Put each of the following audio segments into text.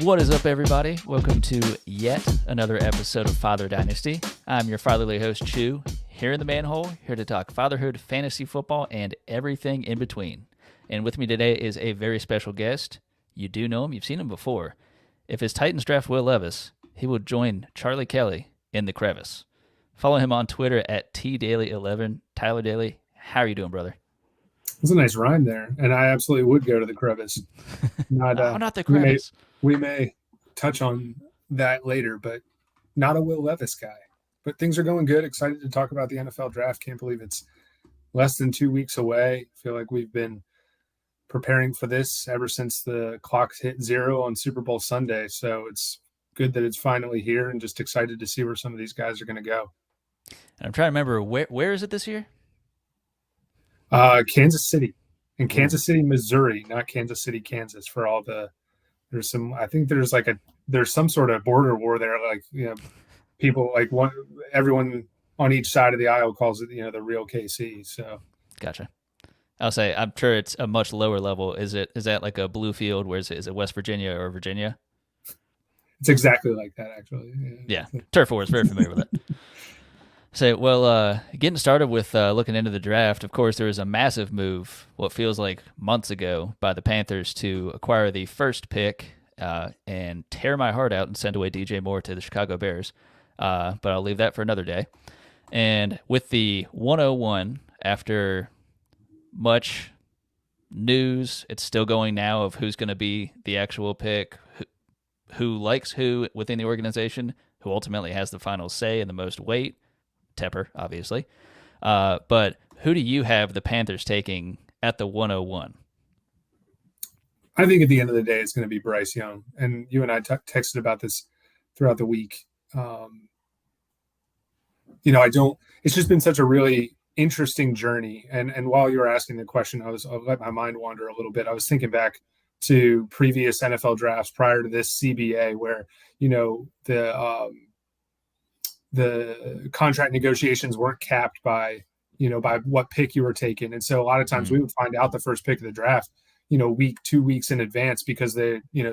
What is up, everybody? Welcome to yet another episode of Father Dynasty. I'm your fatherly host, Chew, here in the manhole, here to talk fatherhood, fantasy football, and everything in between. And with me today is a very special guest. You do know him. You've seen him before. If his Titans draft Will Levis, he will join Charlie Kelly in the crevice. Follow him on Twitter at tdaly11. Tyler Daly, how are you doing, brother? That's a nice rhyme there, and I absolutely would go to the crevice. Not, not the crevice. We may touch on that later, but not a Will Levis guy. But things are going good. Excited to talk about the NFL draft. Can't believe it's less than 2 weeks away. I feel like we've been preparing for this ever since the clock hit zero on Super Bowl Sunday. So it's good that it's finally here, and just excited to see where some of these guys are going to go. And I'm trying to remember, where is it this year? Kansas City. In Kansas City, Missouri, not Kansas City, Kansas. For all the there's some, I think there's some sort of border war there. Like, people everyone on each side of the aisle calls it, the real KC. So Gotcha. I'll say, I'm sure it's a much lower level. Is that like a blue field? Where is it West Virginia or Virginia? It's exactly like that, actually. Yeah. Turf War is very familiar with it. So, getting started with looking into the draft, of course, there was a massive move, what feels like months ago, by the Panthers to acquire the first pick and tear my heart out and send away DJ Moore to the Chicago Bears. But I'll leave that for another day. And with the 101, after much news, it's still going now of who's going to be the actual pick, who likes who within the organization, who ultimately has the final say and the most weight. Tepper, obviously. But who do you have the Panthers taking at the 101? I think at the end of the day, it's going to be Bryce Young. And you and I texted about this throughout the week. It's just been such a really interesting journey. And while you were asking the question, I'll let my mind wander a little bit. I was thinking back to previous NFL drafts prior to this CBA where, the contract negotiations weren't capped by what pick you were taking. And so a lot of times we would find out the first pick of the draft, 2 weeks in advance because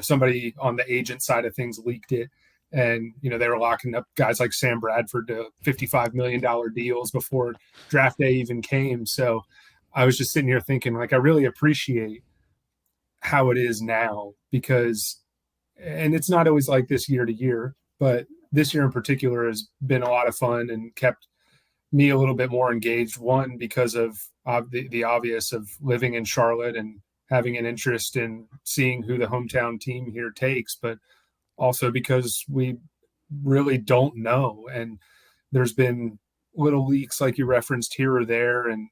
somebody on the agent side of things leaked it. And, they were locking up guys like Sam Bradford to $55 million deals before draft day even came. So I was just sitting here thinking, I really appreciate how it is now and it's not always like this year to year, but this year in particular has been a lot of fun and kept me a little bit more engaged. One, because of the obvious of living in Charlotte and having an interest in seeing who the hometown team here takes, but also because we really don't know. And there's been little leaks like you referenced here or there. And,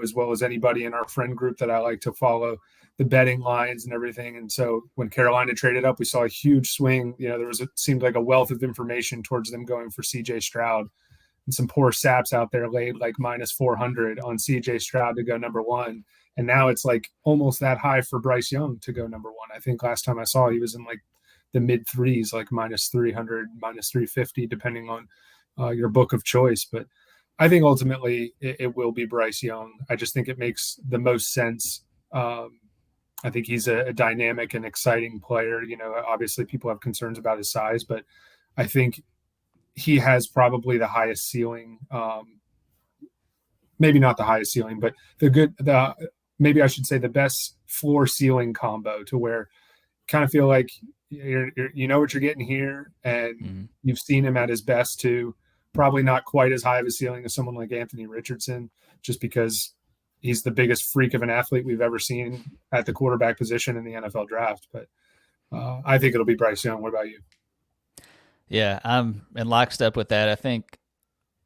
as well as anybody in our friend group that I like to follow the betting lines and everything. And so when Carolina traded up, we saw a huge swing. It seemed like a wealth of information towards them going for CJ Stroud, and some poor saps out there laid like minus 400 on CJ Stroud to go number one. And now it's like almost that high for Bryce Young to go number one. I think last time I saw he was in like the mid threes, like minus 300, minus 350, depending on your book of choice. But I think ultimately it will be Bryce Young. I just think it makes the most sense. I think he's a dynamic and exciting player. Obviously people have concerns about his size, but I think he has probably the highest ceiling. Maybe not the highest ceiling, but maybe I should say the best floor ceiling combo, to where kind of feel like you know what you're getting here, and you've seen him at his best too. Probably not quite as high of a ceiling as someone like Anthony Richardson, just because he's the biggest freak of an athlete we've ever seen at the quarterback position in the NFL draft. But I think it'll be Bryce Young. What about you? Yeah, I'm in lockstep with that. I think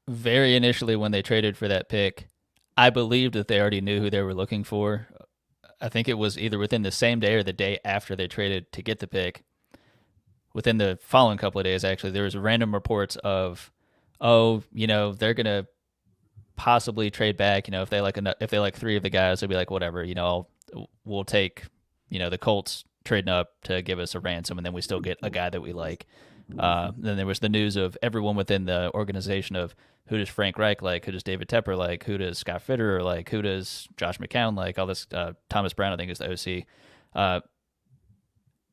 very initially when they traded for that pick, I believed that they already knew who they were looking for. I think it was either within the same day or the day after they traded to get the pick. Within the following couple of days, actually, there was random reports of, they're going to possibly trade back. If they like three of the guys, they'll be like, whatever, we'll take, the Colts trading up to give us a ransom, and then we still get a guy that we like. Then there was the news of everyone within the organization of who does Frank Reich like, who does David Tepper like, who does Scott Fitterer like, who does Josh McCown like, all this. Thomas Brown, I think, is the OC.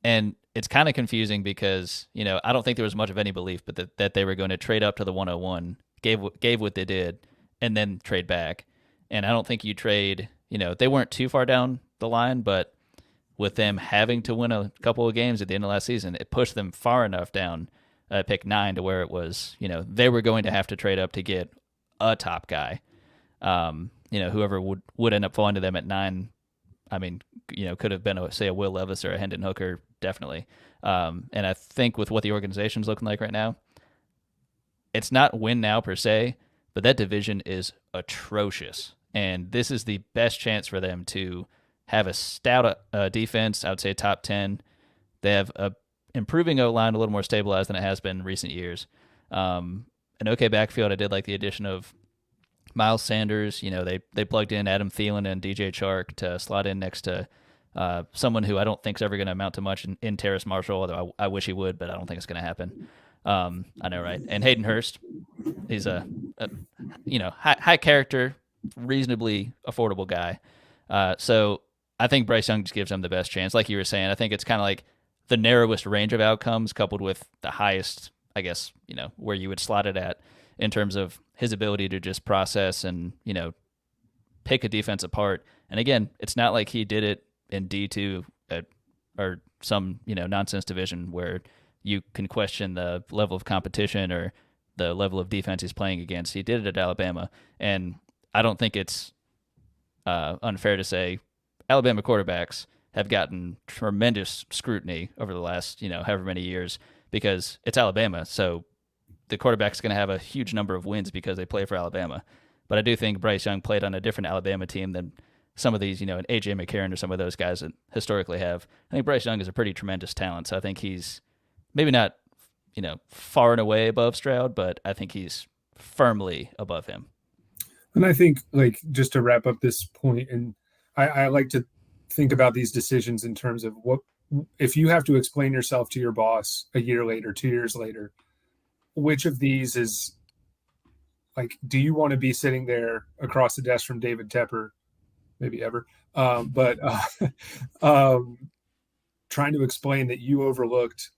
And it's kind of confusing because, I don't think there was much of any belief, but that they were going to trade up to the 101, gave what they did, and then trade back. And I don't think you trade, they weren't too far down the line, but with them having to win a couple of games at the end of last season, it pushed them far enough down pick 9 to where it was, they were going to have to trade up to get a top guy. Whoever would end up falling to them at 9, I mean, could have been, a Will Levis or a Hendon Hooker, definitely. And I think with what the organization's looking like right now, it's not win now per se, but that division is atrocious. And this is the best chance for them to have a stout defense, I would say top 10. They have a improving O-line, a little more stabilized than it has been in recent years. An okay backfield. I did like the addition of Miles Sanders. They plugged in Adam Thielen and DJ Chark to slot in next to someone who I don't think is ever going to amount to much in Terrace Marshall, although I wish he would, but I don't think it's going to happen. I know, right? And Hayden Hurst, he's a high character, reasonably affordable guy. So I think Bryce Young just gives them the best chance. Like you were saying, I think it's kind of like the narrowest range of outcomes coupled with the highest, I guess, where you would slot it at in terms of his ability to just process and, pick a defense apart. And again, it's not like he did it in D2 or some, nonsense division where you can question the level of competition or the level of defense he's playing against. He did it at Alabama. And I don't think it's unfair to say Alabama quarterbacks have gotten tremendous scrutiny over the last, however many years because it's Alabama. So the quarterback's going to have a huge number of wins because they play for Alabama. But I do think Bryce Young played on a different Alabama team than some of these, an A.J. McCarron or some of those guys that historically have. I think Bryce Young is a pretty tremendous talent. So I think he's maybe not, far and away above Stroud, but I think he's firmly above him. And I think, just to wrap up this point, and I like to think about these decisions in terms of what if you have to explain yourself to your boss a year later, 2 years later, which of these is do you want to be sitting there across the desk from David Tepper, maybe ever, but trying to explain that you overlooked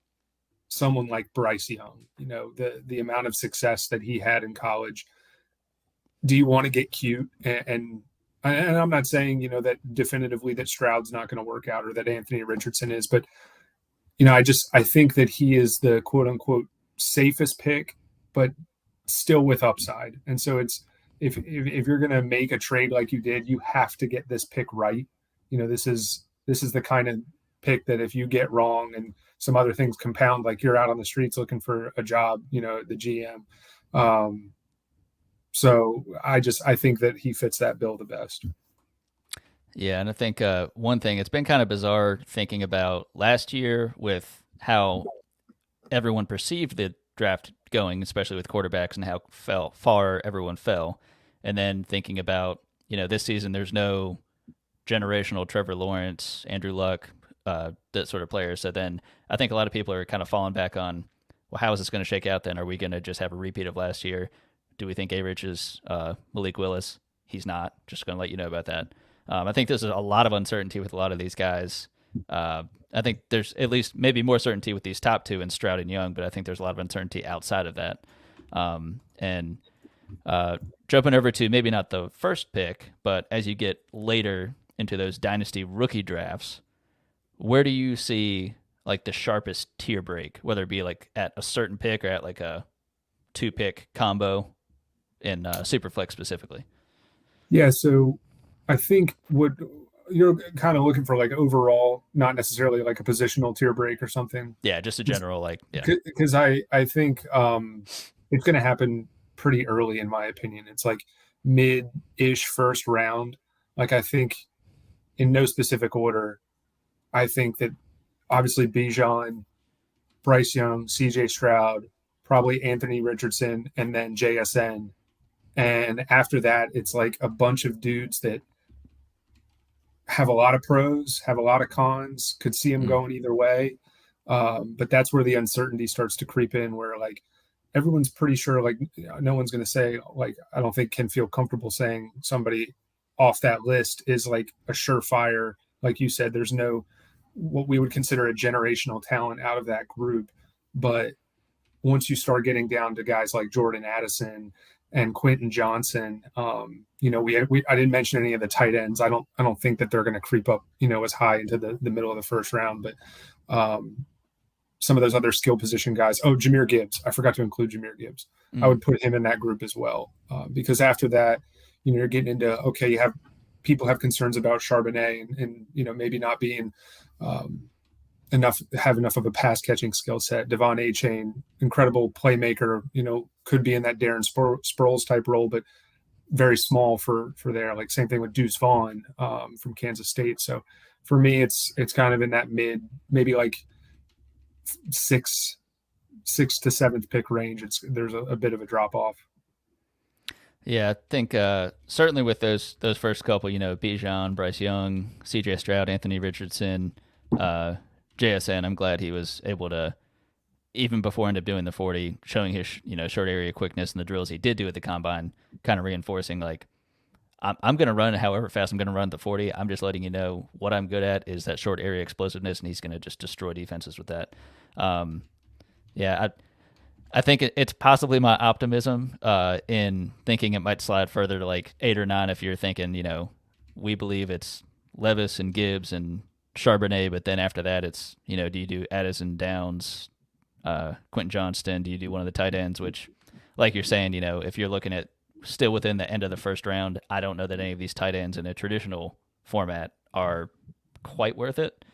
someone like Bryce Young, the amount of success that he had in college. Do you want to get cute and I'm not saying, that definitively that Stroud's not going to work out or that Anthony Richardson is, but, I think that he is the quote unquote safest pick, but still with upside. And so it's, if you're going to make a trade like you did, you have to get this pick right. This is the kind of pick that if you get wrong and some other things compound, like you're out on the streets looking for a job, the GM. So I think that he fits that bill the best. Yeah, and I think one thing, it's been kind of bizarre thinking about last year with how everyone perceived the draft going, especially with quarterbacks and how far everyone fell. And then thinking about, this season there's no generational Trevor Lawrence, Andrew Luck, that sort of player. So then I think a lot of people are kind of falling back on, well, how is this going to shake out then? Are we going to just have a repeat of last year? Do we think A-Rich is Malik Willis? He's not. Just going to let you know about that. I think there's a lot of uncertainty with a lot of these guys. I think there's at least maybe more certainty with these top two in Stroud and Young, but I think there's a lot of uncertainty outside of that. And jumping over to maybe not the first pick, but as you get later into those dynasty rookie drafts, where do you see the sharpest tier break, whether it be at a certain pick or at a 2-pick combo in Superflex specifically? Yeah, so I think what you're kind of looking for overall, not necessarily a positional tier break or something. Yeah, just a general because I think it's going to happen pretty early in my opinion. It's mid-ish first round. I think in no specific order, I think that obviously Bijan, Bryce Young, CJ Stroud, probably Anthony Richardson, and then JSN. And after that, it's a bunch of dudes that have a lot of pros, have a lot of cons, could see them going either way. But that's where the uncertainty starts to creep in, where everyone's pretty sure, no one's going to say, I don't think can feel comfortable saying somebody off that list is a surefire. Like you said, there's no what we would consider a generational talent out of that group. But once you start getting down to guys like Jordan Addison and Quentin Johnson, I didn't mention any of the tight ends. I don't think that they're going to creep up, as high into the middle of the first round. But some of those other skill position guys. Oh, Jahmyr Gibbs. I forgot to include Jahmyr Gibbs. I would put him in that group as well, because after that, you're getting into, okay, people have concerns about Charbonnet and maybe not being enough of a pass catching skill set. Devon A-Chain, incredible playmaker, could be in that Darren Sproles type role, but very small for there. Like same thing with Deuce Vaughn from Kansas State. So for me, it's kind of in that mid, maybe like sixth to seventh pick range. There's a bit of a drop off. Yeah, I think certainly with those first couple, Bijan, Bryce Young, C.J. Stroud, Anthony Richardson, JSN. I'm glad he was able to, even before end up doing the 40, showing his short area quickness and the drills he did do at the combine, kind of reinforcing like I'm going to run however fast I'm going to run the 40. I'm just letting you know what I'm good at is that short area explosiveness, and he's going to just destroy defenses with that. Yeah, I think it's possibly my optimism in thinking it might slide further to like 8 or 9 if you're thinking, we believe it's Levis and Gibbs and Charbonnet, but then after that it's, do you do Addison, Downs, Quentin Johnston? Do you do one of the tight ends, which, like you're saying, if you're looking at still within the end of the first round, I don't know that any of these tight ends in a traditional format are quite worth it.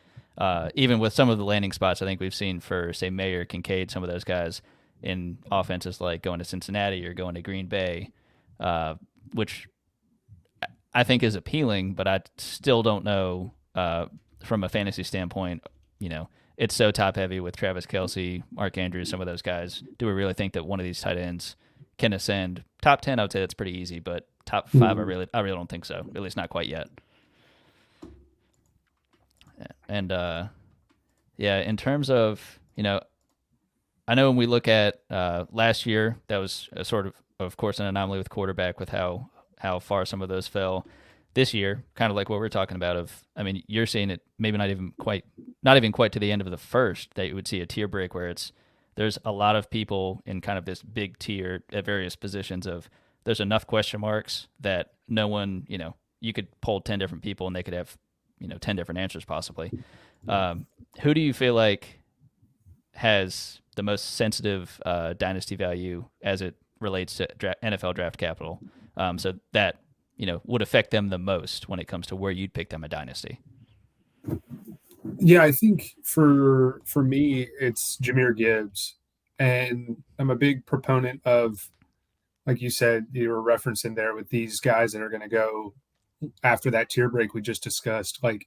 Even with some of the landing spots I think we've seen for, say, Mayer, Kincaid, some of those guys in offenses like going to Cincinnati or going to Green Bay, which I think is appealing, but I still don't know from a fantasy standpoint, it's so top heavy with Travis Kelce, Mark Andrews, some of those guys. Do we really think that one of these tight ends can ascend? Top 10, I would say that's pretty easy, but top 5, I really don't think so. At least not quite yet. And in terms of, I know when we look at last year, that was a sort of course, an anomaly with quarterback with how far some of those fell. This year, kind of like what we're talking about you're seeing it maybe not even quite to the end of the first that you would see a tier break where there's a lot of people in kind of this big tier at various positions of there's enough question marks that no one, you could poll 10 different people and they could have, 10 different answers possibly. Who do you feel like has the most sensitive dynasty value as it relates to NFL draft capital? So that, would affect them the most when it comes to where you'd pick them a dynasty. Yeah, I think for me, it's Jahmyr Gibbs. And I'm a big proponent of, like you said, you were referencing there with these guys that are going to go after that tier break we just discussed. Like,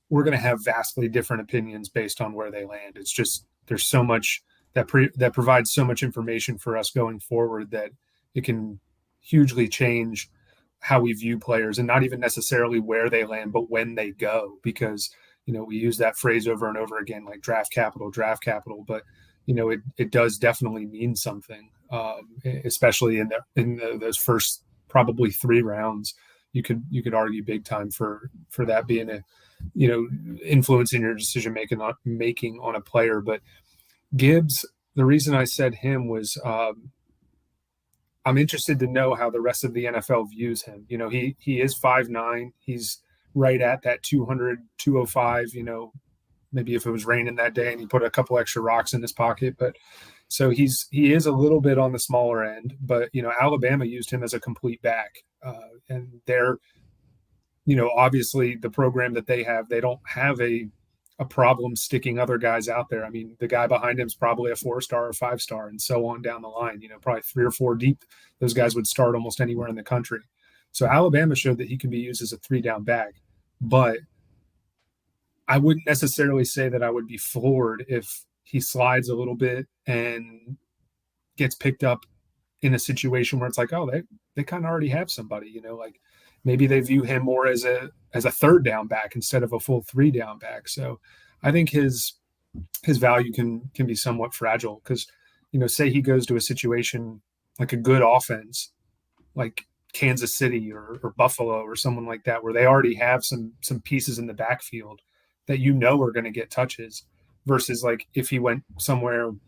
we're going to have vastly different opinions based on where they land. It's just, there's so much that provides so much information for us going forward that it can hugely change how we view players, and not even necessarily where they land, but when they go, because, we use that phrase over and over again, like draft capital, but, it does definitely mean something, especially in those first probably 3 rounds. You could argue big time for that being a, influencing your decision making on a player. But Gibbs, the reason I said him was, I'm interested to know how the rest of the NFL views him. He is 5'9". He's right at that 200, 205, maybe if it was raining that day and he put a couple extra rocks in his pocket. But so he is a little bit on the smaller end, but, Alabama used him as a complete back. And they're, obviously the program that they have, they don't have a problem sticking other guys out there. I mean, the guy behind him is probably a 4-star or 5-star and so on down the line, probably 3 or 4 deep. Those guys would start almost anywhere in the country. So Alabama showed that he can be used as a 3-down back, but I wouldn't necessarily say that I would be floored if he slides a little bit and gets picked up in a situation where it's like, oh, they kind of already have somebody, like maybe they view him more as a 3rd down back instead of a full 3-down back. So I think his value can be somewhat fragile because, say he goes to a situation like a good offense, like Kansas City or Buffalo or someone like that, where they already have some pieces in the backfield that are going to get touches versus like if he went somewhere, I'm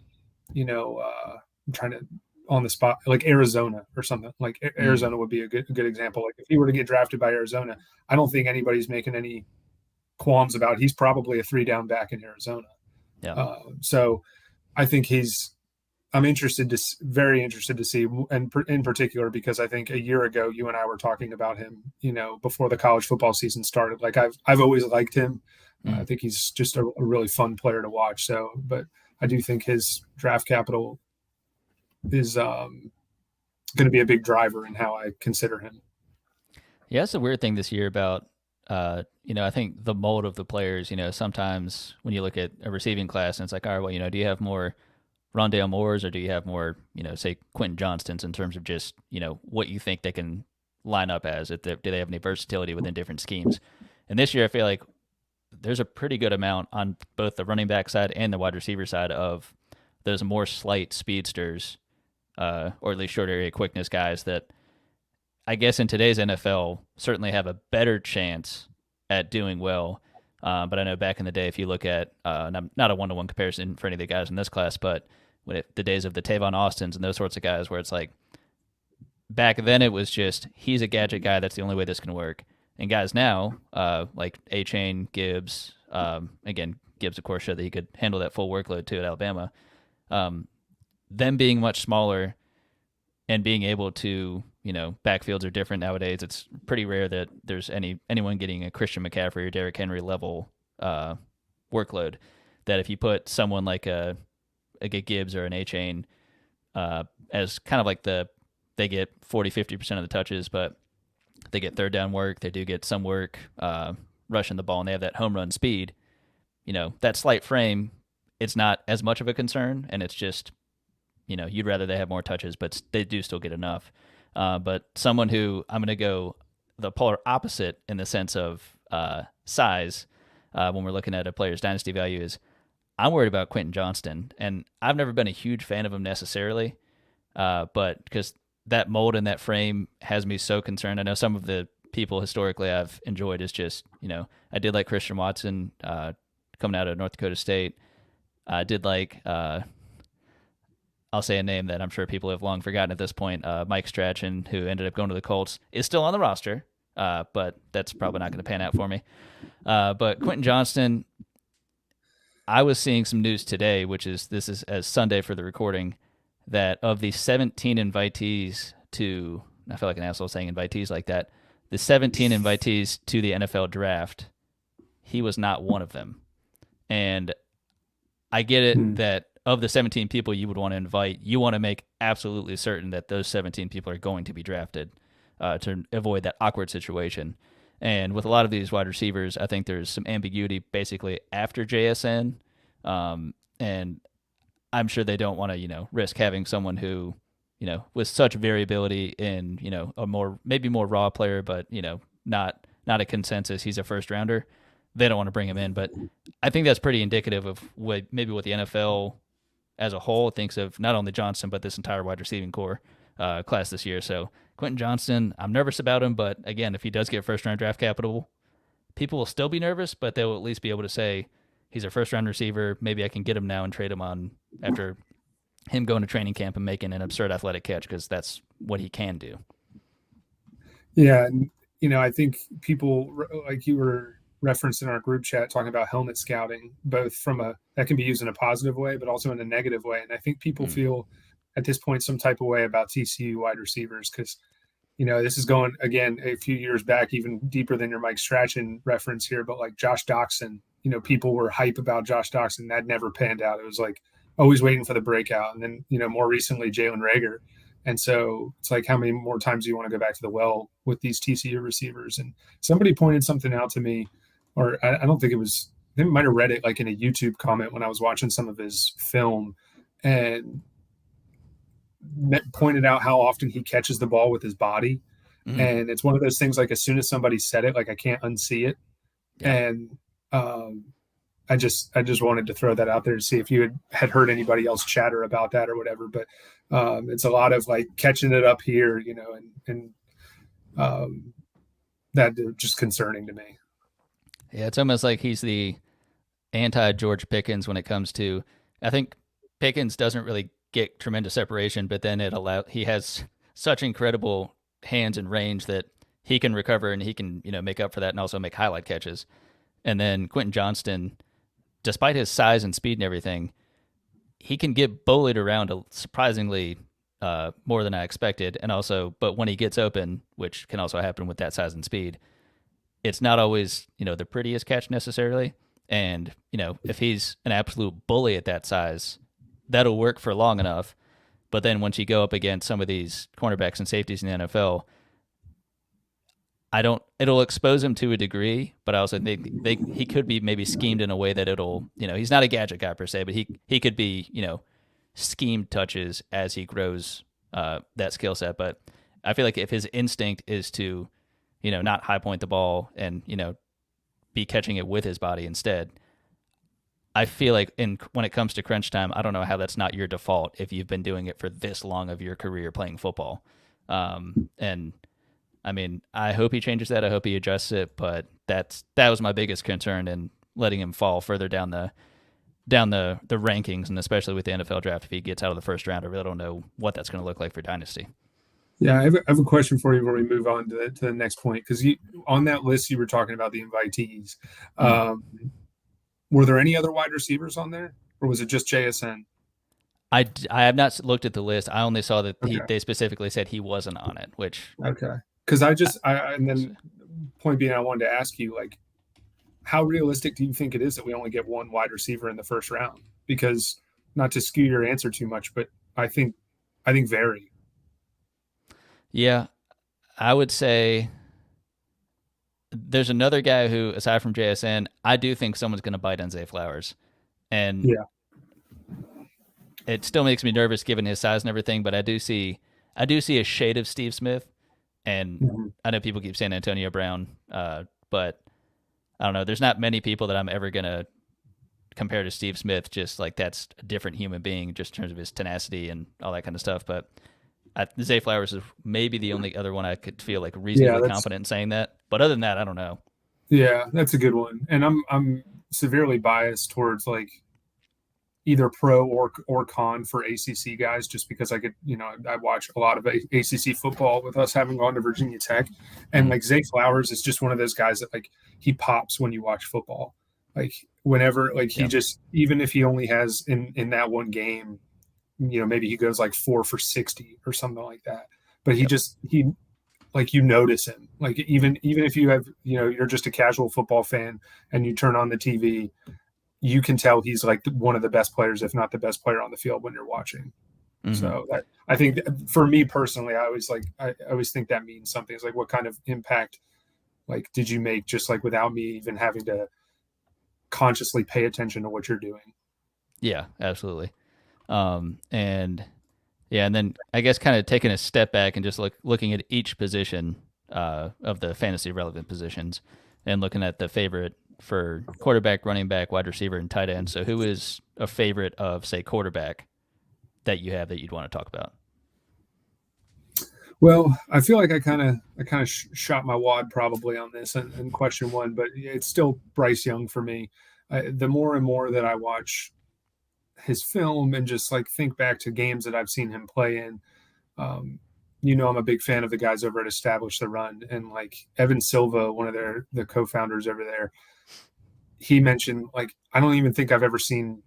trying to on the spot, like Arizona or something. Like Arizona would be a good example. Like if he were to get drafted by Arizona, I don't think anybody's making any qualms about he's probably a 3-down back in Arizona. Yeah. So I think I'm very interested to see, and in particular because I think a year ago you and I were talking about him, before the college football season started. Like I've always liked him. I think he's just a really fun player to watch. So, but I do think his draft capital is going to be a big driver in how I consider him. Yeah, it's a weird thing this year about, I think the mold of the players, sometimes when you look at a receiving class and it's like, all right, well, do you have more Rondale Moores or do you have more, say Quentin Johnstons in terms of just, what you think they can line up as? Do they have any versatility within different schemes? And this year I feel like there's a pretty good amount on both the running back side and the wide receiver side of those more slight speedsters, or at least short area quickness guys that I guess in today's NFL certainly have a better chance at doing well. But I know back in the day, if you look at, and I'm not a one-to-one comparison for any of the guys in this class, but the days of the Tavon Austins and those sorts of guys where it's like, back then it was just, he's a gadget guy, that's the only way this can work. And guys now, like A-Chain, Gibbs, again, Gibbs, of course, showed that he could handle that full workload too at Alabama. Them being much smaller and being able to, backfields are different nowadays. It's pretty rare that there's anyone getting a Christian McCaffrey or Derrick Henry level workload. That if you put someone like a Gibbs or an A-Chain as kind of like they get 40-50% of the touches, but they get third down work. They do get some work rushing the ball, and they have that home run speed. That slight frame, it's not as much of a concern, and it's just, you'd rather they have more touches, but they do still get enough. But someone who I'm going to go the polar opposite in the sense of size when we're looking at a player's dynasty value is I'm worried about Quentin Johnston, and I've never been a huge fan of him necessarily, but because that mold and that frame has me so concerned. I know some of the people historically I've enjoyed is just, I did like Christian Watson coming out of North Dakota State. I did like, I'll say a name that I'm sure people have long forgotten at this point, Mike Strachan, who ended up going to the Colts, is still on the roster, but that's probably not going to pan out for me. But Quentin Johnston, I was seeing some news today, this is as Sunday for the recording, that of the 17 invitees to, I feel like an asshole saying invitees like that, the 17 invitees to the NFL draft, he was not one of them. And I get it that of the 17 people you would want to invite, you want to make absolutely certain that those 17 people are going to be drafted to avoid that awkward situation. And with a lot of these wide receivers, I think there's some ambiguity basically after JSN. And I'm sure they don't want to, risk having someone who, with such variability in, a maybe more raw player, but, not a consensus. He's a first rounder. They don't want to bring him in. But I think that's pretty indicative of what the NFL as a whole thinks of not only Johnson, but this entire wide receiving core class this year. So Quentin Johnston, I'm nervous about him. But again, if he does get first round draft capital, people will still be nervous, but they'll at least be able to say, he's a first-round receiver. Maybe I can get him now and trade him on after him going to training camp and making an absurd athletic catch because that's what he can do. Yeah, and, I think people, like you were referenced in our group chat, talking about helmet scouting, both that can be used in a positive way, but also in a negative way. And I think people feel at this point some type of way about TCU wide receivers because, this is going, again, a few years back, even deeper than your Mike Strachan reference here, but like Josh Doxson, people were hype about Josh Doxson. That never panned out. It was like always waiting for the breakout. And then, more recently, Jalen Reagor. And so it's like, how many more times do you want to go back to the well with these TCU receivers? And somebody pointed something out to me, or I don't think it was, I might have read it like in a YouTube comment when I was watching some of his film, and pointed out how often he catches the ball with his body. And it's one of those things, like as soon as somebody said it, like I can't unsee it. Yeah. And I just wanted to throw that out there to see if you had heard anybody else chatter about that or whatever. But it's a lot of like catching it up here, and that just concerning to me. Yeah, it's almost like he's the anti George Pickens when it comes to. I think Pickens doesn't really get tremendous separation, but then he has such incredible hands and range that he can recover and he can make up for that and also make highlight catches. And then Quentin Johnston, despite his size and speed and everything, he can get bullied around surprisingly more than I expected. And also, but when he gets open, which can also happen with that size and speed, it's not always the prettiest catch necessarily. And if he's an absolute bully at that size, that'll work for long enough. But then once you go up against some of these cornerbacks and safeties in the NFL, it'll expose him to a degree, but I also think he could be maybe schemed in a way that he's not a gadget guy per se, but he could be, schemed touches as he grows that skill set. But I feel like if his instinct is to, not high point the ball and, be catching it with his body instead, I feel like when it comes to crunch time, I don't know how that's not your default if you've been doing it for this long of your career playing football. And I mean, I hope he changes that. I hope he adjusts it, but that was my biggest concern in letting him fall further down the rankings, and especially with the NFL draft, if he gets out of the first round, I really don't know what that's going to look like for Dynasty. Yeah, I have a question for you before we move on to the next point, because on that list you were talking about the invitees. Were there any other wide receivers on there, or was it just JSN? I have not looked at the list. I only saw that they specifically said he wasn't on it, which okay. Because and then point being, I wanted to ask you, like, how realistic do you think it is that we only get one wide receiver in the first round? Because not to skew your answer too much, but I think very. Yeah, I would say there's another guy who, aside from JSN, I do think someone's going to bite on Zay Flowers, and it still makes me nervous given his size and everything. But I do see a shade of Steve Smith, and I know people keep saying Antonio Brown, but I don't know. There's not many people that I'm ever going to compare to Steve Smith, just like that's a different human being just in terms of his tenacity and all that kind of stuff. But Zay Flowers is maybe the only other one I could feel like reasonably confident in saying that. But other than that, I don't know. Yeah, that's a good one. And I'm severely biased towards like either pro or con for ACC guys, just because I watch a lot of ACC football with us having gone to Virginia Tech, and like Zay Flowers is just one of those guys that like he pops when you watch football. Like whenever, like he just, even if he only has in that one game, maybe he goes like 4 for 60 or something like that. But he like, you notice him, like even if you have, you're just a casual football fan and you turn on the TV, you can tell he's like one of the best players, if not the best player on the field when you're watching. So I think for me personally, I always think that means something. It's like, what kind of impact, like, did you make just like without me even having to consciously pay attention to what you're doing? Yeah, absolutely. And then I guess kind of taking a step back and just looking at each position of the fantasy relevant positions and looking at the favorite for quarterback, running back, wide receiver, and tight end. So who is a favorite of, say, quarterback that you have that you'd want to talk about? Well, I feel like I kind of shot my wad probably on this in question one, but it's still Bryce Young for me. The more and more that I watch his film and just like think back to games that I've seen him play in, I'm a big fan of the guys over at Establish the Run, and like Evan Silva, one of the co-founders over there, he mentioned, like, I don't even think I've ever seen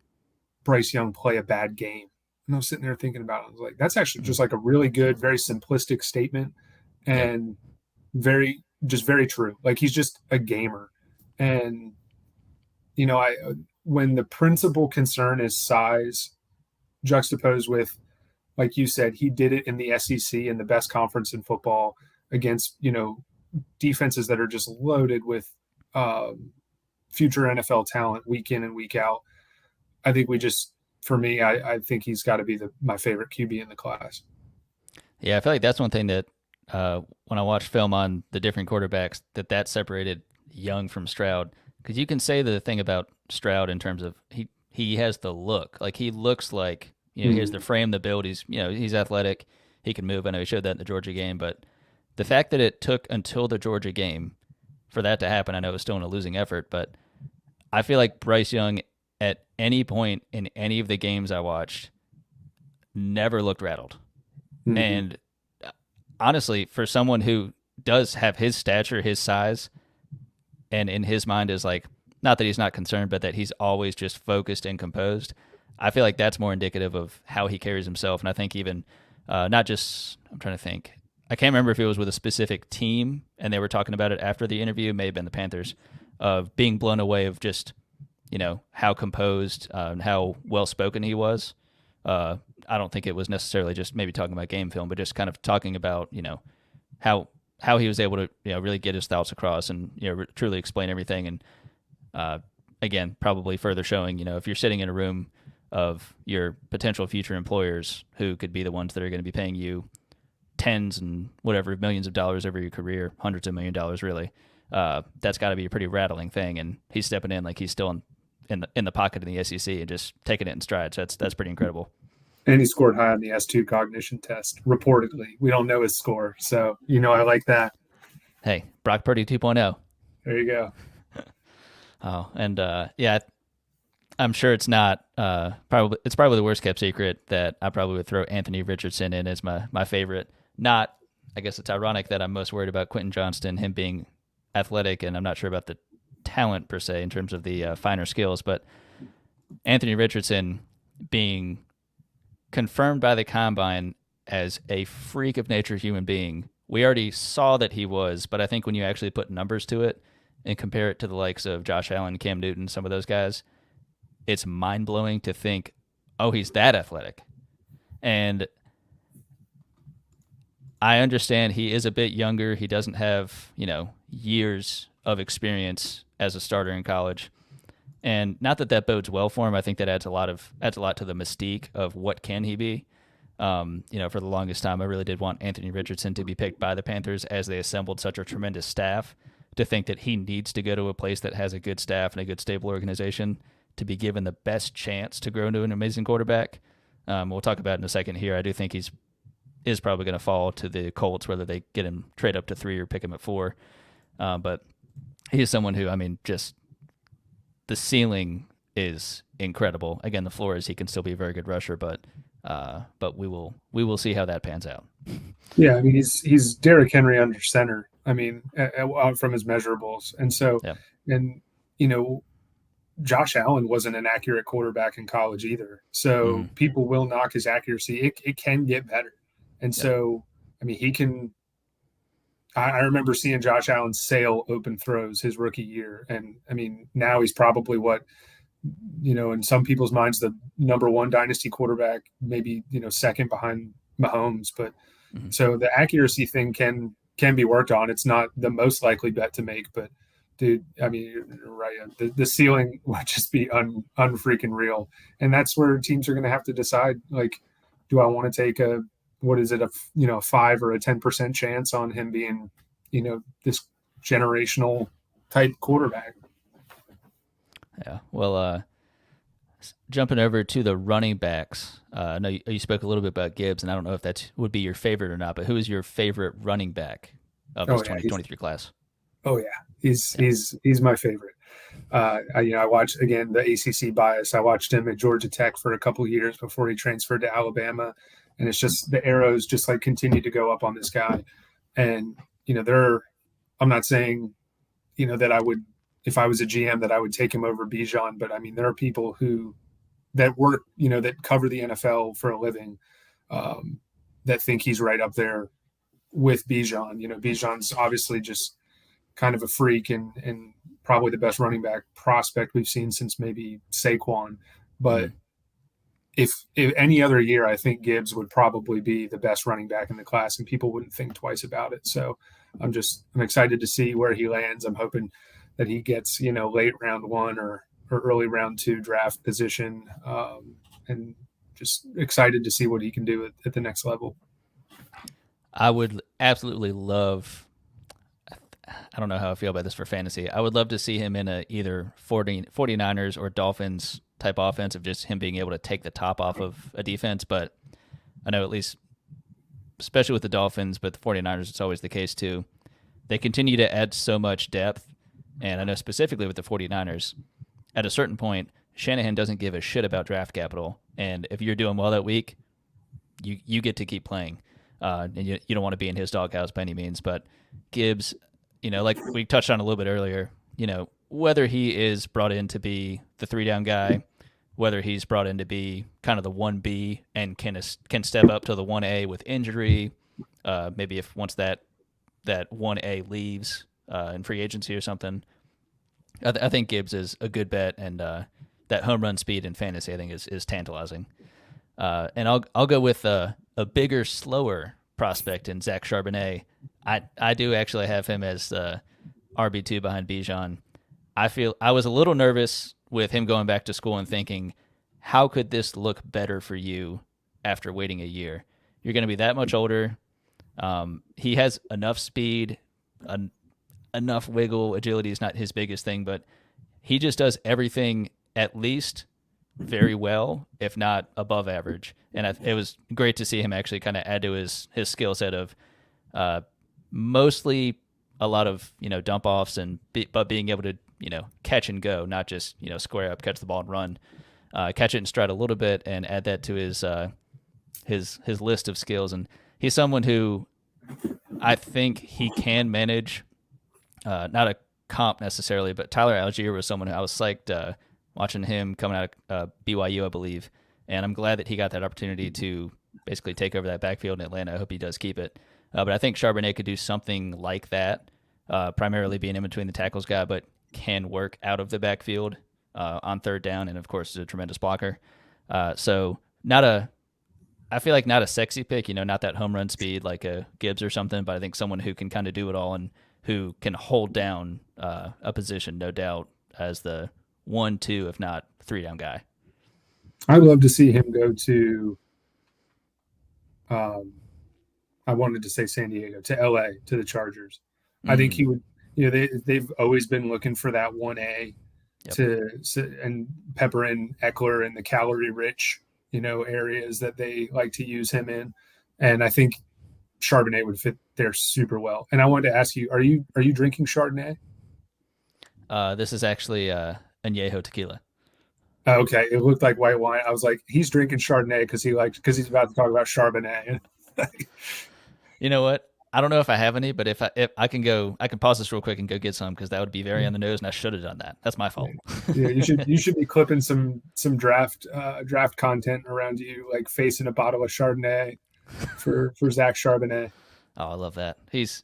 Bryce Young play a bad game. And I was sitting there thinking about it. I was like, that's actually just like a really good, very simplistic statement, and very true. Like, he's just a gamer. And, when the principal concern is size juxtaposed with, like you said, he did it in the SEC, in the best conference in football, against, defenses that are just loaded with future NFL talent week in and week out. I think for me, I think he's got to be my favorite QB in the class. Yeah, I feel like that's one thing that when I watch film on the different quarterbacks, that separated Young from Stroud. Because you can say the thing about Stroud in terms of he has the look. Like, he looks like, he has the frame, the build. He's athletic. He can move. I know he showed that in the Georgia game. But the fact that it took until the Georgia game for that to happen, I know it was still in a losing effort, but I feel like Bryce Young at any point in any of the games I watched never looked rattled. Mm-hmm. And honestly, for someone who does have his stature, his size, and in his mind is like, not that he's not concerned, but that he's always just focused and composed. I feel like that's more indicative of how he carries himself. And I think even not just, I'm trying to think, I can't remember if it was with a specific team and they were talking about it after the interview, it may have been the Panthers, of being blown away of just, how composed and how well spoken he was. I don't think it was necessarily just maybe talking about game film, but just kind of talking about, how he was able to, really get his thoughts across and, truly explain everything. And again, probably further showing, if you're sitting in a room of your potential future employers who could be the ones that are going to be paying you tens and whatever millions of dollars over your career, hundreds of $1,000,000 really, that's got to be a pretty rattling thing. And he's stepping in like he's still in the pocket in the SEC and just taking it in stride. So that's pretty incredible. And he scored high on the S2 cognition test, reportedly. We don't know his score, so I like that. Hey, Brock Purdy 2.0. There you go. Oh, and yeah, I'm sure it's not probably the worst kept secret that I probably would throw Anthony Richardson in as my favorite. Not, I guess it's ironic that I'm most worried about Quentin Johnston, him being athletic, and I'm not sure about the talent per se in terms of the finer skills, but Anthony Richardson being confirmed by the combine as a freak of nature human being. We already saw that he was, but I think when you actually put numbers to it and compare it to the likes of Josh Allen, Cam Newton, some of those guys, it's mind-blowing to think, oh, he's that athletic. And I understand he is a bit younger. He doesn't have, years of experience as a starter in college. And not that bodes well for him. I think that adds a lot to the mystique of what can he be. For the longest time, I really did want Anthony Richardson to be picked by the Panthers as they assembled such a tremendous staff, to think that he needs to go to a place that has a good staff and a good stable organization to be given the best chance to grow into an amazing quarterback. We'll talk about it in a second here. I do think is probably going to fall to the Colts, whether they get him trade up to 3 or pick him at 4. But he is someone who, just the ceiling is incredible. Again, the floor is he can still be a very good rusher, but we will see how that pans out. Yeah, he's Derrick Henry under center. From his measurables, and so yeah. And Josh Allen wasn't an accurate quarterback in college either. So people will knock his accuracy. It can get better, and so he can. I remember seeing Josh Allen sail open throws his rookie year. And now he's probably in some people's minds, the number 1 dynasty quarterback, maybe, second behind Mahomes. But so the accuracy thing can be worked on. It's not the most likely bet to make, but dude, you're right. The ceiling would just be unfreaking real. And that's where teams are going to have to decide, like, do I want to take a 5 or a 10% chance on him being, this generational type quarterback? Yeah. Well, jumping over to the running backs, I know you spoke a little bit about Gibbs, and I don't know if that would be your favorite or not, but who is your favorite running back of this 2023 class? Oh yeah, he's my favorite. I watched, again, the ACC bias. I watched him at Georgia Tech for a couple of years before he transferred to Alabama. And it's just the arrows just like continue to go up on this guy. And, I'm not saying, that I would, if I was a GM, that I would take him over Bijan. But there are people that work, that cover the NFL for a living, that think he's right up there with Bijan. Bijan's obviously just kind of a freak and probably the best running back prospect we've seen since maybe Saquon. But if any other year, I think Gibbs would probably be the best running back in the class, and people wouldn't think twice about it. So I'm excited to see where he lands. I'm hoping that he gets, late round 1 or early round 2 draft position, and just excited to see what he can do at the next level. I would absolutely love, I don't know how I feel about this for fantasy. I would love to see him in a either 49ers or Dolphins type offense, of just him being able to take the top off of a defense. But I know, at least, especially with the Dolphins, but the 49ers, it's always the case too. They continue to add so much depth. And I know specifically with the 49ers, at a certain point, Shanahan doesn't give a shit about draft capital, and if you're doing well that week, you get to keep playing, and you don't want to be in his doghouse by any means. But Gibbs, like we touched on a little bit earlier, whether he is brought in to be the 3 down guy, whether he's brought in to be kind of the 1B and can step up to the 1A with injury, maybe if once that 1A leaves in free agency or something. I think Gibbs is a good bet, and that home run speed in fantasy I think is tantalizing. And I'll go with a bigger, slower prospect in Zach Charbonnet. I do actually have him as RB2 behind Bijan. I was a little nervous with him going back to school and thinking, how could this look better for you after waiting a year? You're going to be that much older. He has enough speed, enough wiggle. Agility is not his biggest thing, but he just does everything at least very well, if not above average. And it was great to see him actually kind of add to his skill set of mostly a lot of dump offs but being able to catch and go, not just square up, catch the ball and run, catch it and stride a little bit, and add that to his list of skills. And he's someone who I think he can manage, not a comp necessarily, but Tyler Algier was someone who I was psyched watching him coming out of BYU, I believe. And I'm glad that he got that opportunity to basically take over that backfield in Atlanta. I hope he does keep it. But I think Charbonnet could do something like that, primarily being in between the tackles guy, but can work out of the backfield on 3rd down, and of course is a tremendous blocker. So I feel like not a sexy pick, not that home run speed like a Gibbs or something, but I think someone who can kind of do it all and who can hold down a position, no doubt, as the 1, 2, if not 3 down guy. I'd love to see him go to, I wanted to say San Diego, to LA, to the Chargers. I think he would, they've always been looking for that 1A and pepper in Eckler in the calorie rich, areas that they like to use him in. And I think Charbonnet would fit there super well. And I wanted to ask you, are you drinking Chardonnay? This is actually Añejo tequila. Okay, it looked like white wine. I was like, he's drinking Chardonnay because he's about to talk about Charbonnet. You know what? I don't know if I have any, but if I can go, I can pause this real quick and go get some because that would be very on the nose, and I should have done that. That's my fault. Yeah, you should be clipping some draft content around you, like facing a bottle of Chardonnay for Zach Charbonnet. Oh, I love that. It's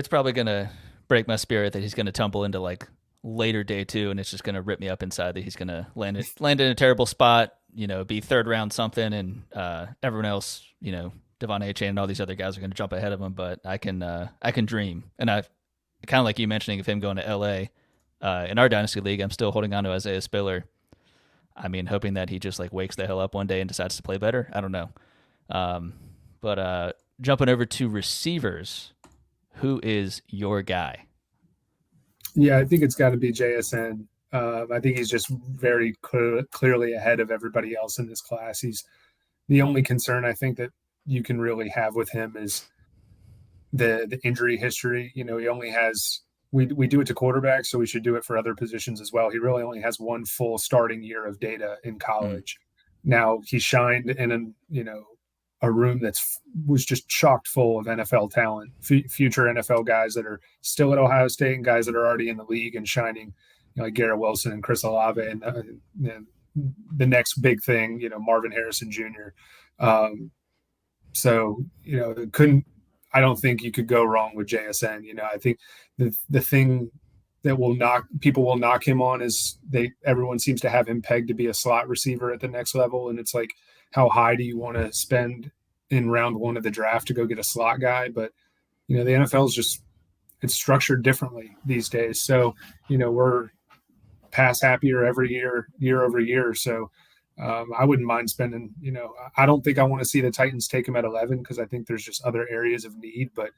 probably gonna break my spirit that he's gonna tumble into like later day 2, and it's just gonna rip me up inside that he's gonna land in a terrible spot, be 3rd round something, and everyone else, Devon Achane and all these other guys are going to jump ahead of him, but I can dream. And I kind of like you mentioning of him going to LA in our Dynasty League, I'm still holding on to Isaiah Spiller. I mean, hoping that he just like wakes the hell up one day and decides to play better. I don't know. But jumping over to receivers, who is your guy? Yeah, I think it's got to be JSN. I think he's just very clearly ahead of everybody else in this class. He's the only concern I think that you can really have with him is the injury history. He only has we do it to quarterbacks, so we should do it for other positions as well. He really only has 1 full starting year of data in college. Now he shined in a room was just chocked full of NFL talent, future NFL guys that are still at Ohio State and guys that are already in the league and shining, like Garrett Wilson and Chris Olave and the next big thing, Marvin Harrison Jr. So, I don't think you could go wrong with JSN. I think the thing that people will knock him on is everyone seems to have him pegged to be a slot receiver at the next level. And it's like, how high do you want to spend in round 1 of the draft to go get a slot guy? But, the NFL is it's structured differently these days. So, we're pass happier every year over year. So, I wouldn't mind spending, I don't think I want to see the Titans take him at 11 because I think there's just other areas of need, but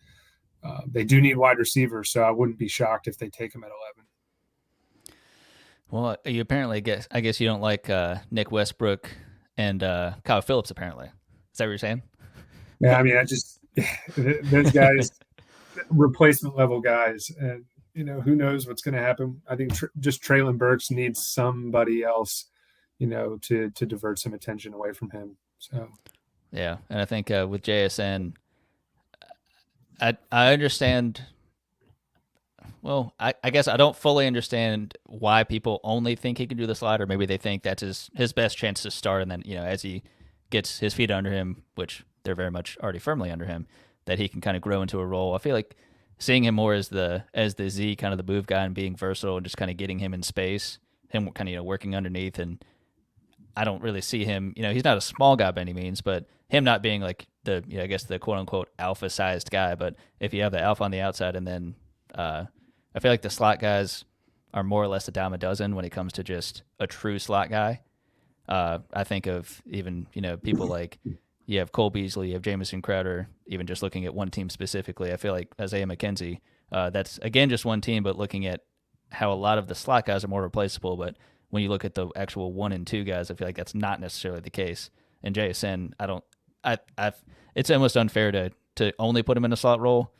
they do need wide receivers. So I wouldn't be shocked if they take him at 11. Well, you apparently I guess you don't like Nick Westbrook and Kyle Phillips, apparently. Is that what you're saying? Yeah, I mean, those guys, replacement level guys. And, who knows what's going to happen. I think just Traylon Burks needs somebody else, to divert some attention away from him. So Yeah, and I think with JSN, I understand. Well, I guess I don't fully understand why people only think he can do the slide, or maybe they think that's his best chance to start, and then as he gets his feet under him, which they're very much already firmly under him, that he can kind of grow into a role. I feel like seeing him more as the Z, kind of the move guy, and being versatile and just kind of getting him in space, him kind of working underneath, and I don't really see him. He's not a small guy by any means, but him not being like the I guess the quote unquote alpha sized guy. But if you have the alpha on the outside, and then I feel like the slot guys are more or less a dime a dozen when it comes to just a true slot guy. I think of even people like you have Cole Beasley, you have Jamison Crowder. Even just looking at one team specifically, I feel like Isaiah McKenzie. That's again just one team, but looking at how a lot of the slot guys are more replaceable. But when you look at the actual 1 and 2 guys, I feel like that's not necessarily the case. And JSN, it's almost unfair to only put him in a slot role.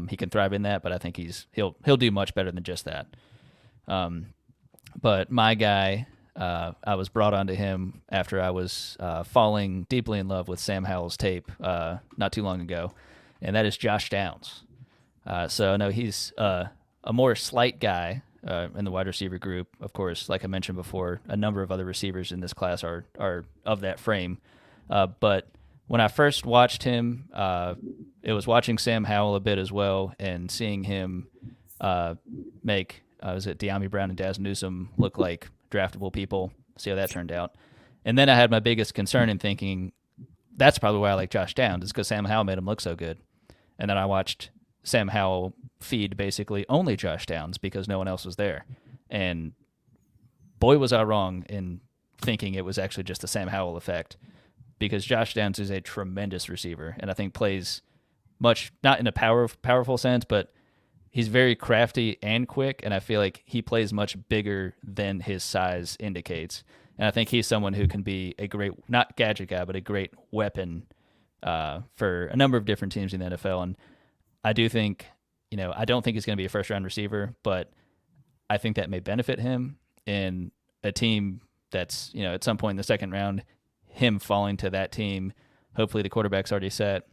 He can thrive in that, but I think he'll do much better than just that. But my guy, I was brought onto him after I was falling deeply in love with Sam Howell's tape not too long ago, and that is Josh Downs. So I know he's a more slight guy in the wide receiver group. Of course, like I mentioned before, a number of other receivers in this class are of that frame. But when I first watched him, it was watching Sam Howell a bit as well, and seeing him make was it De'Ami Brown and Daz Newsome look like draftable people. See how that turned out. And then I had my biggest concern in thinking that's probably why I like Josh Downs, is because Sam Howell made him look so good. And then I watched Sam Howell feed basically only Josh Downs because no one else was there. And boy, was I wrong in thinking it was actually just the Sam Howell effect, because Josh Downs is a tremendous receiver, and I think plays much, not in a powerful sense, but he's very crafty and quick, and I feel like he plays much bigger than his size indicates. And I think he's someone who can be a great, not gadget guy, but a great weapon for a number of different teams in the NFL. And I do think, I don't think he's going to be a first-round receiver, but I think that may benefit him in a team that's, at some point in the second round, him falling to that team. Hopefully the quarterback's already set.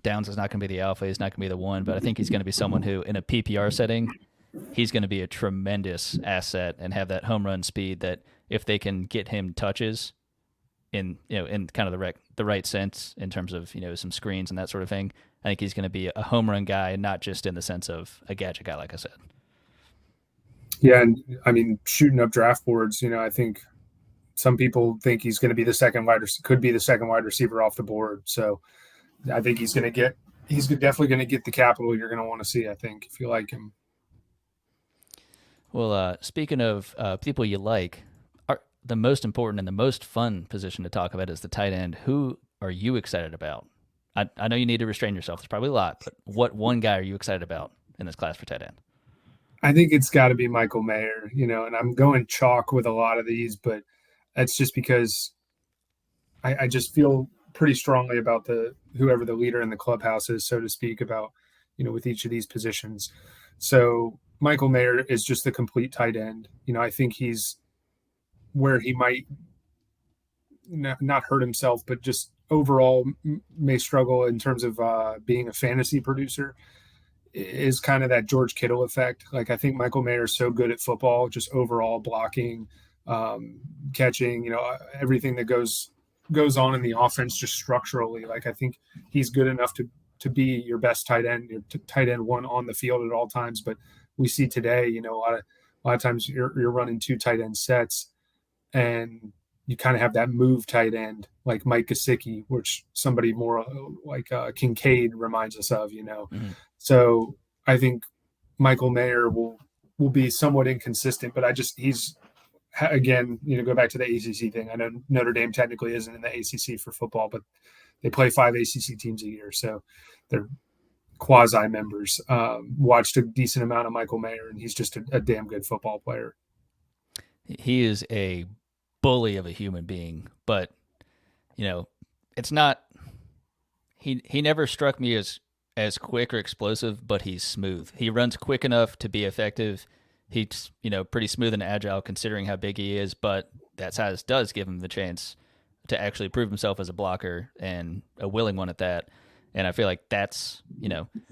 Downs is not going to be the alpha. He's not going to be the one, but I think he's going to be someone who, in a PPR setting, he's going to be a tremendous asset and have that home run speed that if they can get him touches in kind of the right sense in terms of, some screens and that sort of thing, I think he's going to be a home run guy, and not just in the sense of a gadget guy, like I said. Yeah, and I mean, shooting up draft boards, I think some people think he's going to be could be the second wide receiver off the board. So I think he's definitely going to get the capital you're going to want to see, I think, if you like him. Well, speaking of people you like, the most important and the most fun position to talk about is the tight end. Who are you excited about? I know you need to restrain yourself. There's probably a lot, but what one guy are you excited about in this class for tight end? I think it's got to be Michael Mayer, and I'm going chalk with a lot of these, but that's just because I just feel pretty strongly about whoever the leader in the clubhouse is, so to speak, about, with each of these positions. So Michael Mayer is just the complete tight end. I think he's where he might not hurt himself, but just overall may struggle in terms of being a fantasy producer, is kind of that George Kittle effect. Like, I think Michael Mayer is so good at football, just overall blocking, catching, everything that goes on in the offense, just structurally. Like, I think he's good enough to be your best tight end, your tight end one on the field at all times. But we see today, a lot of times you're running 2 tight end sets, and you kind of have that move tight end like Mike Gesicki, which somebody more like Kincaid reminds us of, Mm-hmm. So I think Michael Mayer will be somewhat inconsistent, but he's again, go back to the ACC thing. I know Notre Dame technically isn't in the ACC for football, but they play 5 ACC teams a year, so they're quasi members. Watched a decent amount of Michael Mayer, and he's just a damn good football player. He is a bully of a human being, but it's not. He never struck me as as quick or explosive, but he's smooth. He runs quick enough to be effective. He's, pretty smooth and agile considering how big he is, but that size does give him the chance to actually prove himself as a blocker and a willing one at that. And I feel like that's,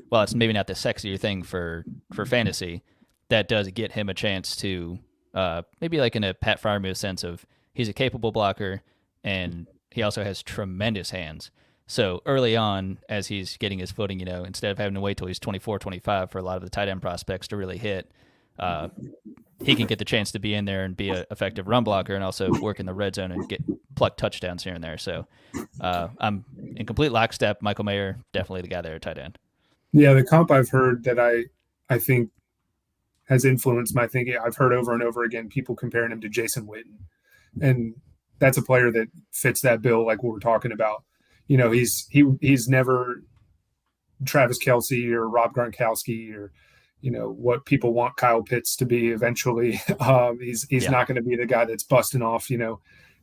while it's maybe not the sexier thing for fantasy, that does get him a chance to maybe like in a Pat Fryermuth sense of he's a capable blocker and he also has tremendous hands. So early on, as he's getting his footing, instead of having to wait till he's 24, 25 for a lot of the tight end prospects to really hit, uh, he can get the chance to be in there and be an effective run blocker and also work in the red zone and get pluck touchdowns here and there. So I'm in complete lockstep. Michael Mayer, definitely the guy there at tight end. Yeah, the comp I've heard that I think has influenced my thinking. I've heard over and over again people comparing him to Jason Witten, and that's a player that fits that bill, like what we're talking about. He's never Travis Kelce or Rob Gronkowski or what people want Kyle Pitts to be eventually. He's not going to be the guy that's busting off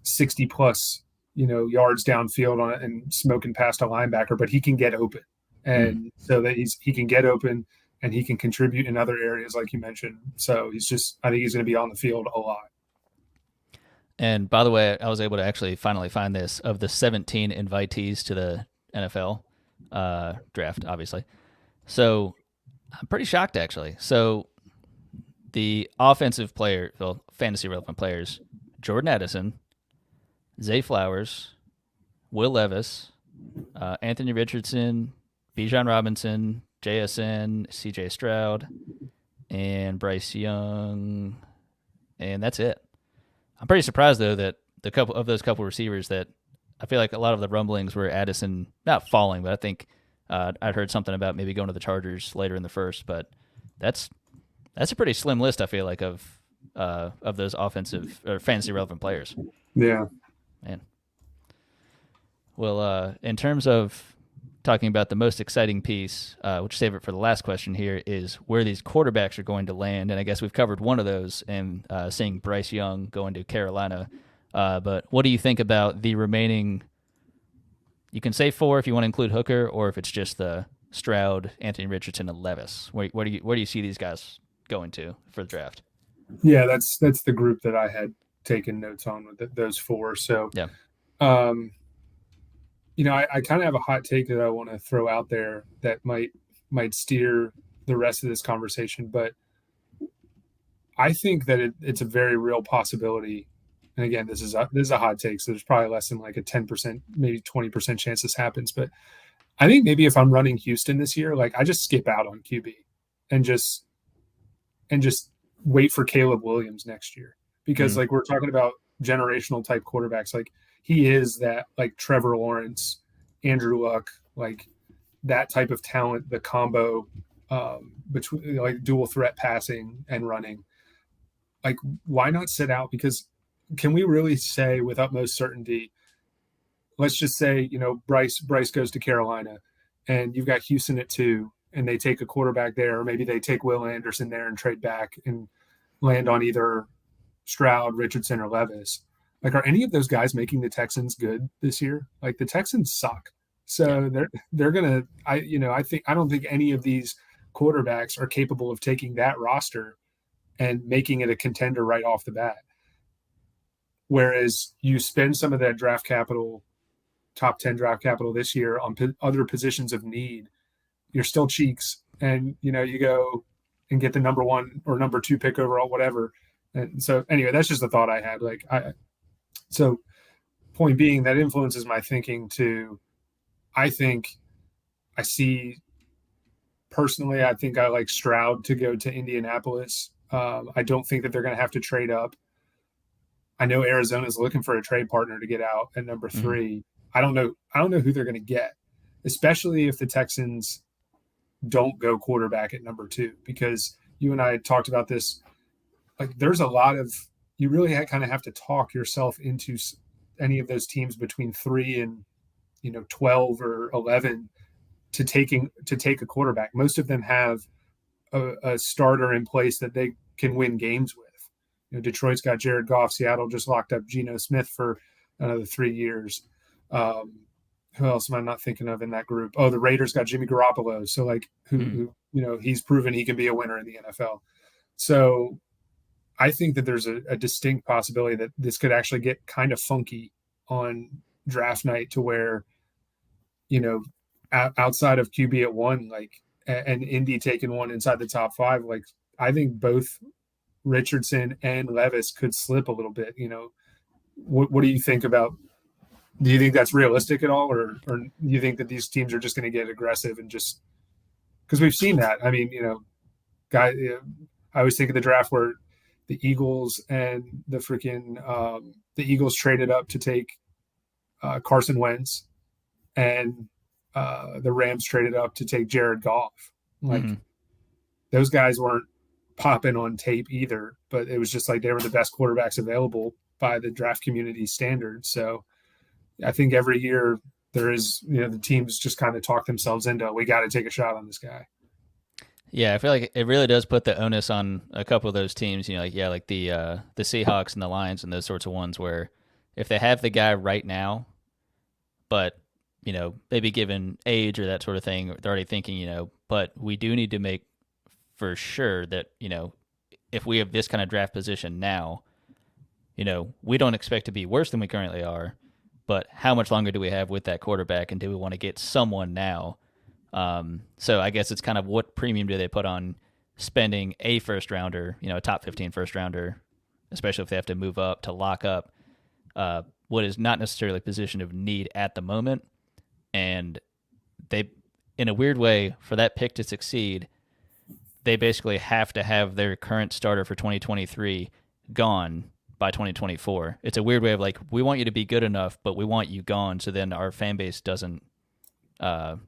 60 plus yards downfield on it and smoking past a linebacker, but he can get open, and so that he can get open and he can contribute in other areas like you mentioned. So I think he's going to be on the field a lot. And by the way, I was able to actually finally find this of the 17 invitees to the NFL draft, obviously. So I'm pretty shocked, actually. So the fantasy relevant players, Jordan Addison, Zay Flowers, Will Levis, Anthony Richardson, Bijan Robinson, JSN, CJ Stroud, and Bryce Young, and that's it. I'm pretty surprised though that the couple receivers that I feel like a lot of the rumblings were Addison not falling, but I think I'd heard something about maybe going to the Chargers later in the first. But that's a pretty slim list. I feel like of those offensive or fantasy relevant players. Yeah, man. Well, in terms of talking about the most exciting piece, which save it for the last question here, is where these quarterbacks are going to land. And I guess we've covered one of those in seeing Bryce Young going to Carolina. But what do you think about the remaining? You can say 4 if you want to include Hooker, or if it's just the Stroud, Anthony Richardson, and Levis. Where do you see these guys going to for the draft? Yeah, that's the group that I had taken notes on with those 4. So yeah. I kind of have a hot take that I want to throw out there that might steer the rest of this conversation, but I think that it's a very real possibility. And again, this is a hot take, so there's probably less than like a 10%, maybe 20% chance this happens. But I think maybe if I'm running Houston this year, like I just skip out on QB and just wait for Caleb Williams next year, because like we're talking about generational type quarterbacks, like he is that, like Trevor Lawrence, Andrew Luck, like that type of talent, the combo between like dual threat passing and running. Like, why not sit out? Because can we really say with utmost certainty, let's just say, Bryce goes to Carolina and you've got Houston at 2 and they take a quarterback there, or maybe they take Will Anderson there and trade back and land on either Stroud, Richardson, or Levis. Like, are any of those guys making the Texans good this year? Like, the Texans suck. So they're going to, I don't think any of these quarterbacks are capable of taking that roster and making it a contender right off the bat. Whereas you spend some of that draft capital, top 10 draft capital this year on other positions of need, you're still cheeks. And, you go and get the number 1 or number 2 pick overall, whatever. And so anyway, that's just a thought I had. So point being, that influences my thinking to, I think I like Stroud to go to Indianapolis. I don't think that they're going to have to trade up. I know Arizona's looking for a trade partner to get out at number 3. I don't know who they're going to get, especially if the Texans don't go quarterback at number 2, because you and I had talked about this. Like, there's a lot of, you really kind of have to talk yourself into any of those teams between 3 and 12 or 11 to take a quarterback. Most of them have a starter in place that they can win games with. Detroit's got Jared Goff. Seattle just locked up Geno Smith for another 3 years. who else am I not thinking of in that group? Oh, the Raiders got Jimmy Garoppolo. So like who he's proven he can be a winner in the NFL. So I think that there's a distinct possibility that this could actually get kind of funky on draft night to where, outside of QB at 1, like, and Indy taking one inside the top 5, like I think both Richardson and Levis could slip a little bit. What do you think about? Do you think that's realistic at all, or do you think that these teams are just going to get aggressive and just because we've seen that? I mean, I always think of the draft where the Eagles and the Eagles traded up to take Carson Wentz, and the Rams traded up to take Jared Goff. Like those guys weren't popping on tape either, but it was just like they were the best quarterbacks available by the draft community standards. So I think every year there is, the teams just kind of talk themselves into, we got to take a shot on this guy. Yeah, I feel like it really does put the onus on a couple of those teams, like the Seahawks and the Lions and those sorts of ones where if they have the guy right now, but, maybe given age or that sort of thing, they're already thinking, but we do need to make for sure that, if we have this kind of draft position now, we don't expect to be worse than we currently are, but how much longer do we have with that quarterback, and do we want to get someone now? So I guess it's kind of what premium do they put on spending a first rounder, a top 15 first rounder, especially if they have to move up to lock up what is not necessarily a position of need at the moment. And they, in a weird way, for that pick to succeed, they basically have to have their current starter for 2023 gone by 2024. It's a weird way of like, we want you to be good enough, but we want you gone, so then our fan base doesn't come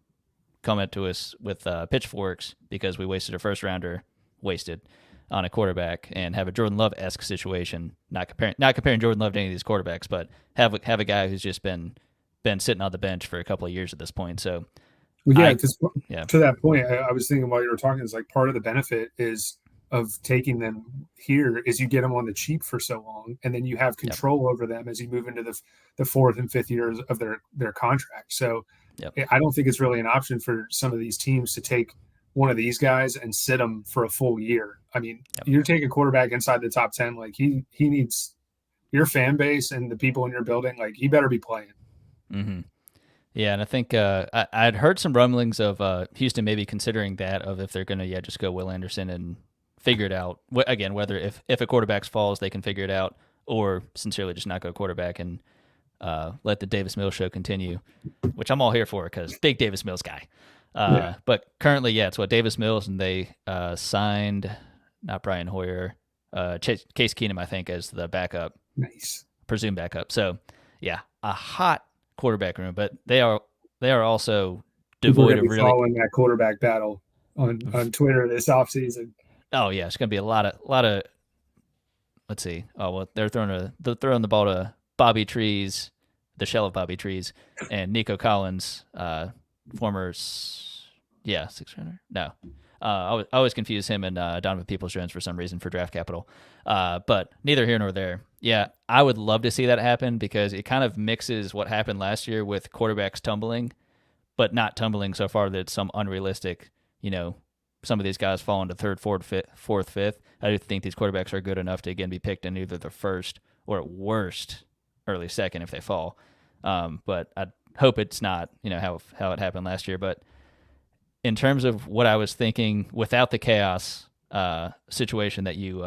at to us with pitchforks because we wasted a first rounder, on a quarterback, and have a Jordan Love-esque situation. Not comparing Jordan Love to any of these quarterbacks, but have a guy who's just been sitting on the bench for a couple of years at this point. So, because to that point, I was thinking while you were talking, is like part of the benefit of taking them here is you get them on the cheap for so long, and then you have control over them as you move into the 4th and 5th years of their contract. So I don't think it's really an option for some of these teams to take one of these guys and sit them for a full year. I mean, you're taking a quarterback inside the top 10, like he needs your fan base and the people in your building, like he better be playing. Mm-hmm. Yeah, and I think I'd heard some rumblings of Houston maybe considering that, of if they're going to just go Will Anderson and figure it out. Again, whether if a quarterback falls, they can figure it out, or sincerely just not go quarterback and let the Davis Mills show continue, which I'm all here for because big Davis Mills guy. But currently, it's Davis Mills, and they signed not Brian Hoyer, Case Keenum, I think, as the backup. Nice. Presumed backup. So, a hot quarterback room, but they are also devoid of really following that quarterback battle on Twitter this offseason. Oh yeah, it's gonna be a lot of. Let's see. Oh well, they're throwing the ball to Bobby Trees, the shell of Bobby Trees, and Nico Collins, former 600. No, I always confuse him and Donovan Peoples-Jones for some reason for draft capital. But neither here nor there. Yeah, I would love to see that happen because it kind of mixes what happened last year with quarterbacks tumbling, but not tumbling so far that it's some unrealistic, some of these guys fall into 3rd, 4th, 5th. I do think these quarterbacks are good enough to, again, be picked in either the first or at worst early second if they fall. But I hope it's not, how it happened last year. But in terms of what I was thinking, without the chaos situation that you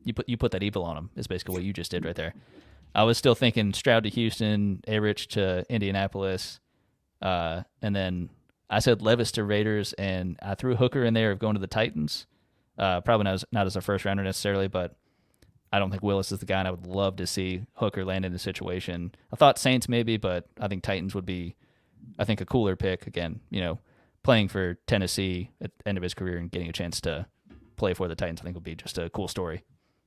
you put that evil on them is basically what you just did right there. I was still thinking Stroud to Houston, A-Rich to Indianapolis, and then I said Levis to Raiders, and I threw Hooker in there of going to the Titans. Probably not as a first rounder necessarily, but I don't think Willis is the guy, and I would love to see Hooker land in the situation. I thought Saints maybe, but I think Titans would be, a cooler pick. Again, playing for Tennessee at the end of his career and getting a chance to play for the Titans, I think would be just a cool story.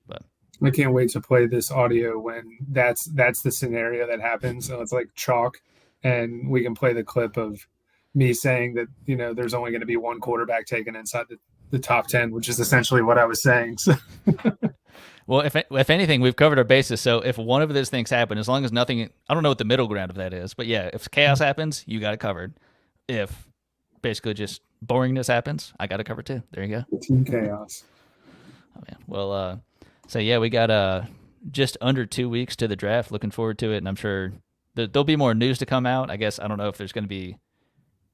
But I can't wait to play this audio when that's the scenario that happens. So it's like chalk, and we can play the clip of me saying that, there's only going to be one quarterback taken inside the top 10, which is essentially what I was saying. So. Well, if anything, we've covered our bases. So if one of those things happen, as long as nothing, I don't know what the middle ground of that is, but yeah, if chaos happens, you got it covered. If basically just boringness happens, I got it covered too. There you go. Team Chaos. Oh man. Well, so yeah, we got just under 2 weeks to the draft. Looking forward to it, and I'm sure there'll be more news to come out. I guess I don't know if there's going to be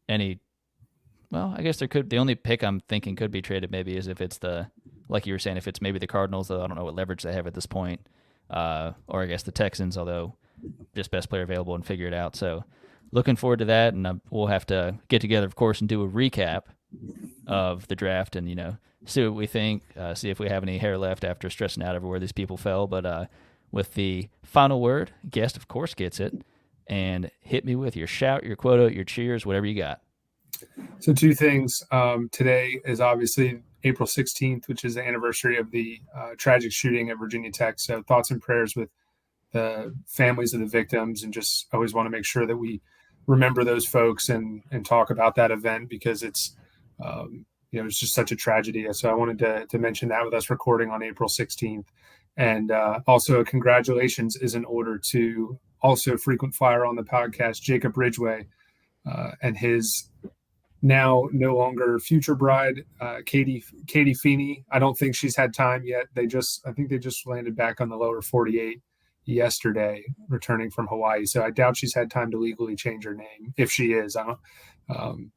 any. Well, I guess there could. The only pick I'm thinking could be traded maybe is if it's like you were saying, if it's maybe the Cardinals. Though I don't know what leverage they have at this point, or I guess the Texans. Although just best player available and figure it out. So looking forward to that, and we'll have to get together, of course, and do a recap of the draft, and see what we think, see if we have any hair left after stressing out over where these people fell. But with the final word, guest, of course, gets it, and hit me with your shout, your quote, your cheers, whatever you got. So two things. Today is obviously April 16th, which is the anniversary of the tragic shooting at Virginia Tech. So thoughts and prayers with the families of the victims, and just always want to make sure that we remember those folks and talk about that event, because it's it's just such a tragedy. So I wanted to mention that with us recording on April 16th. And also congratulations is in order to also frequent flyer on the podcast, Jacob Ridgway, and his now no longer future bride, Katie Feeney. I don't think she's had time yet. I think they just landed back on the lower 48 yesterday, returning from Hawaii. So I doubt she's had time to legally change her name. If she is, I don't.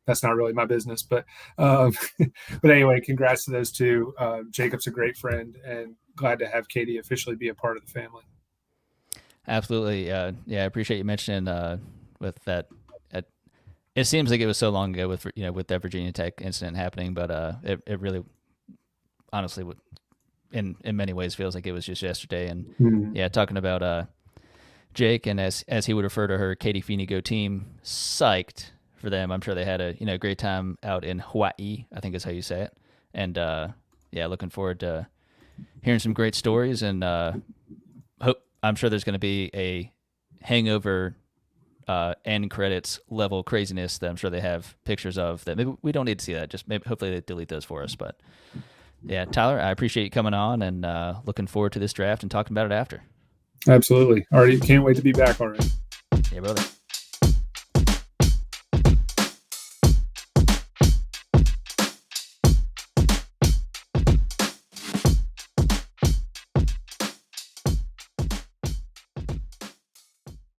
That's not really my business. But anyway, congrats to those two. Jacob's a great friend, and glad to have Katie officially be a part of the family. Absolutely. Yeah, I appreciate you mentioning with that. It seems like it was so long ago with that Virginia Tech incident happening, but it really, honestly, in many ways feels like it was just yesterday. And yeah, talking about Jake, and as he would refer to her, Katie Feeney, go team, psyched for them. I'm sure they had a great time out in Hawaii, I think is how you say it. And yeah, looking forward to hearing some great stories, and I'm sure there's going to be a Hangover end credits level craziness that I'm sure they have pictures of, that maybe we don't need to see that. Just maybe hopefully they delete those for us. But yeah, Tyler, I appreciate you coming on, and looking forward to this draft and talking about it after. Absolutely. Already can't wait to be back already. Yeah, brother.